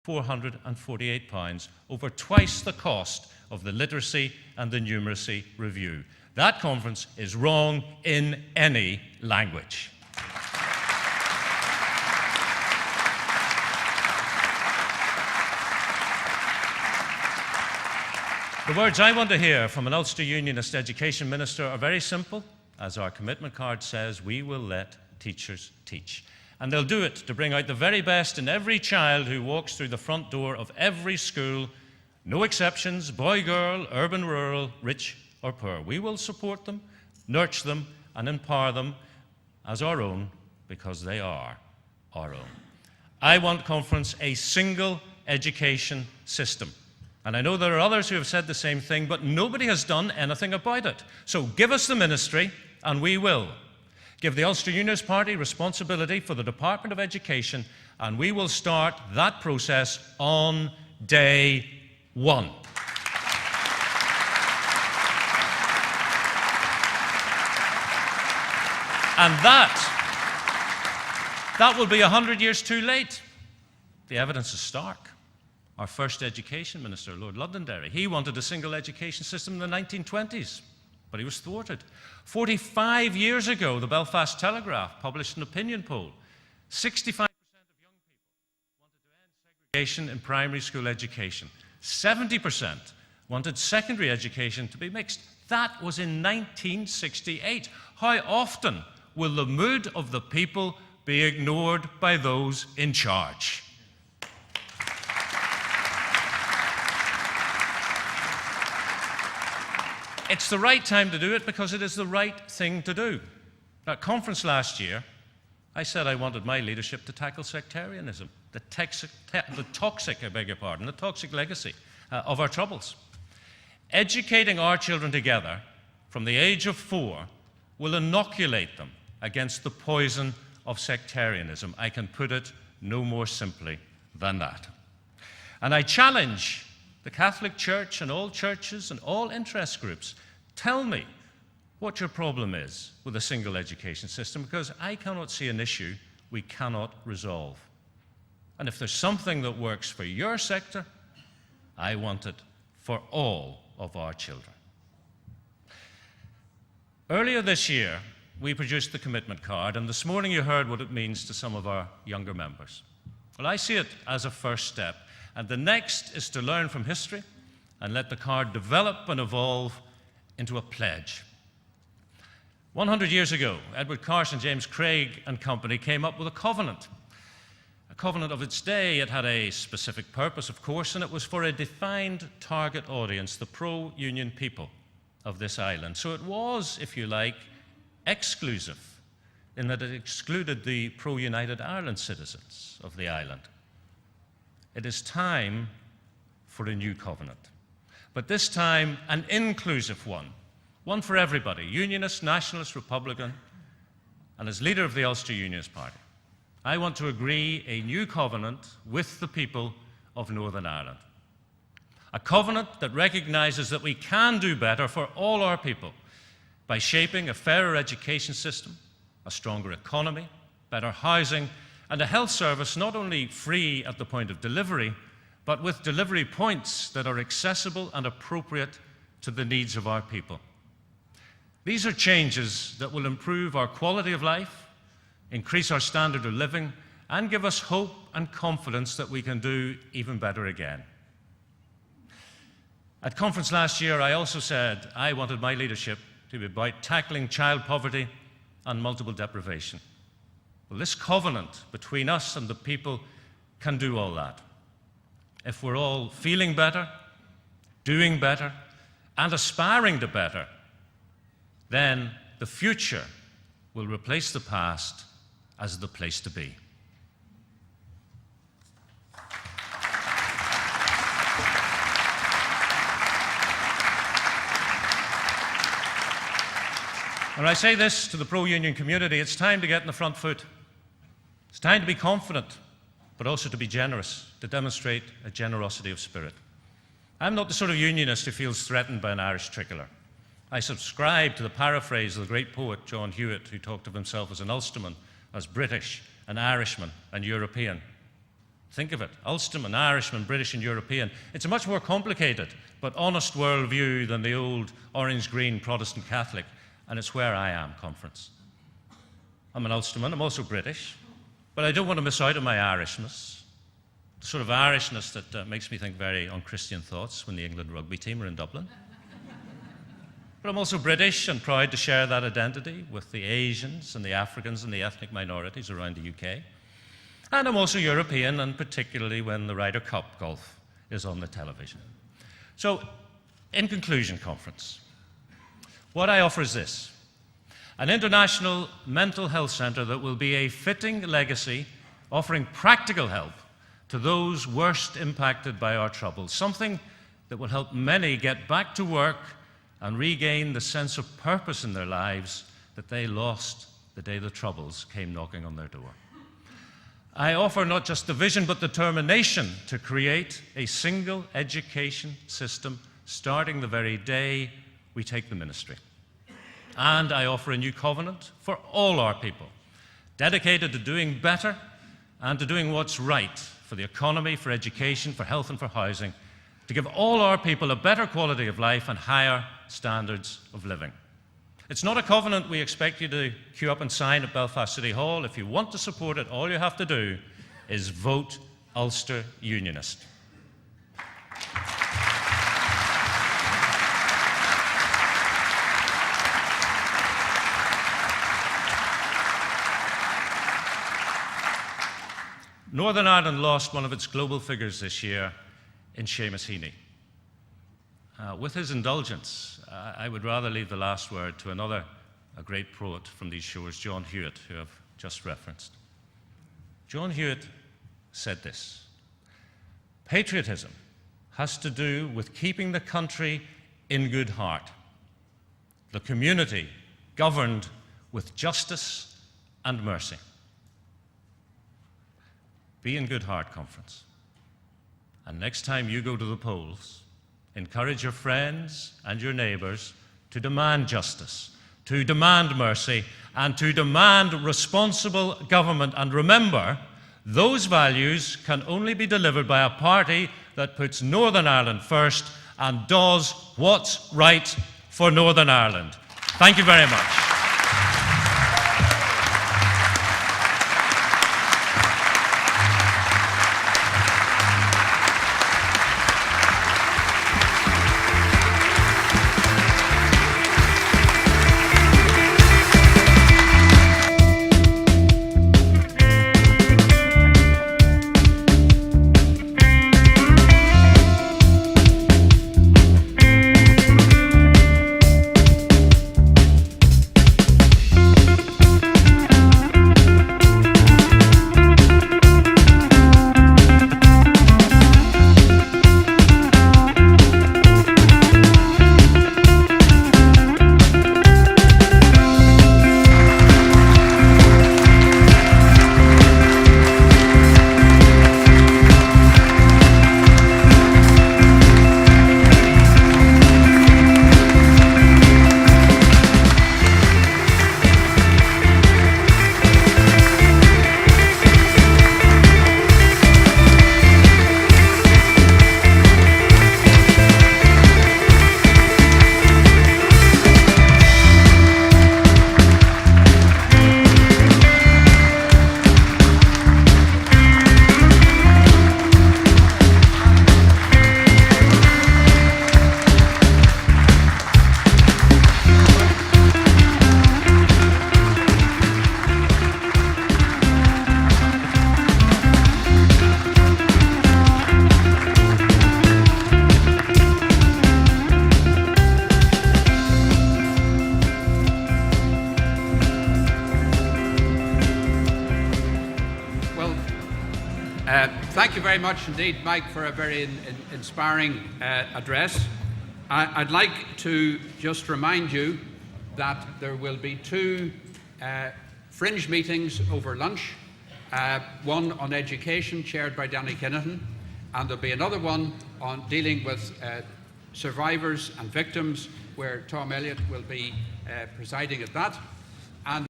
£448, over twice the cost of the Literacy and the Numeracy Review. That conference is wrong in any language. The words I want to hear from an Ulster Unionist Education Minister are very simple. As our commitment card says, we will let teachers teach. And they'll do it to bring out the very best in every child who walks through the front door of every school, no exceptions, boy, girl, urban, rural, rich or poor. We will support them, nurture them, and empower them as our own, because they are our own. I want Conference a single education system. And I know there are others who have said the same thing, but nobody has done anything about it. So give us the ministry, and we will. Give the Ulster Unionist Party responsibility for the Department of Education, and we will start that process on day one. And that will be 100 years too late. The evidence is stark. Our first education minister, Lord Londonderry, he wanted a single education system in the 1920s, but he was thwarted. 45 years ago, the Belfast Telegraph published an opinion poll. 65% of young people wanted to end segregation in primary school education. 70% wanted secondary education to be mixed. That was in 1968. How often will the mood of the people be ignored by those in charge? It's the right time to do it because it is the right thing to do. At conference last year, I said I wanted my leadership to tackle sectarianism, the toxic legacy of our troubles. Educating our children together from the age of 4 will inoculate them against the poison of sectarianism. I can put it no more simply than that. And I challenge the Catholic Church and all churches and all interest groups, tell me what your problem is with a single education system, because I cannot see an issue we cannot resolve. And if there's something that works for your sector, I want it for all of our children. Earlier this year, we produced the commitment card, and this morning you heard what it means to some of our younger members. Well, I see it as a first step. And the next is to learn from history and let the card develop and evolve into a pledge. 100 years ago, Edward Carson, James Craig and company came up with a covenant of its day. It had a specific purpose, of course, and it was for a defined target audience, the pro-union people of this island. So it was, if you like, exclusive in that it excluded the pro-United Ireland citizens of the island. It is time for a new covenant, but this time an inclusive one for everybody, Unionist, Nationalist, Republican, and as leader of the Ulster Unionist Party, I want to agree a new covenant with the people of Northern Ireland. A covenant that recognises that we can do better for all our people by shaping a fairer education system, a stronger economy, better housing, and a health service not only free at the point of delivery, but with delivery points that are accessible and appropriate to the needs of our people. These are changes that will improve our quality of life, increase our standard of living, and give us hope and confidence that we can do even better again. At conference last year, I also said I wanted my leadership to be about tackling child poverty and multiple deprivation. Well, this covenant between us and the people can do all that. If we're all feeling better, doing better, and aspiring to better, then the future will replace the past as the place to be. When I say this to the pro-union community, it's time to get in the front foot. It's time to be confident, but also to be generous, to demonstrate a generosity of spirit. I'm not the sort of unionist who feels threatened by an Irish tricolor. I subscribe to the paraphrase of the great poet John Hewitt, who talked of himself as an Ulsterman, as British, an Irishman, and European. Think of it, Ulsterman, Irishman, British and European. It's a much more complicated but honest worldview than the old orange-green Protestant Catholic, and it's where I am conference. I'm an Ulsterman, I'm also British, but I don't want to miss out on my Irishness, the sort of Irishness that makes me think very unchristian thoughts when the England rugby team are in Dublin. But I'm also British and proud to share that identity with the Asians and the Africans and the ethnic minorities around the UK. And I'm also European, and particularly when the Ryder Cup golf is on the television. So, in conclusion, conference, what I offer is this: an international mental health centre that will be a fitting legacy, offering practical help to those worst impacted by our troubles, something that will help many get back to work and regain the sense of purpose in their lives that they lost the day the troubles came knocking on their door. I offer not just the vision but determination to create a single education system starting the very day we take the ministry. And I offer a new covenant for all our people, dedicated to doing better and to doing what's right for the economy, for education, for health and for housing, to give all our people a better quality of life and higher standards of living. It's not a covenant we expect you to queue up and sign at Belfast City Hall. If you want to support it, all you have to do is vote Ulster Unionist. Northern Ireland lost one of its global figures this year in Seamus Heaney. With his indulgence, I would rather leave the last word to a great poet from these shores, John Hewitt, who I've just referenced. John Hewitt said this: "Patriotism has to do with keeping the country in good heart, the community governed with justice and mercy." Be in good heart, conference. And next time you go to the polls, encourage your friends and your neighbours to demand justice, to demand mercy, and to demand responsible government. And remember, those values can only be delivered by a party that puts Northern Ireland first and does what's right for Northern Ireland. Thank you very much. Thank you very much indeed, Mike, for a very inspiring address. I'd like to just remind you that there will be two fringe meetings over lunch, one on education chaired by Danny Kinnahan, and there'll be another one on dealing with survivors and victims where Tom Elliott will be presiding at that. And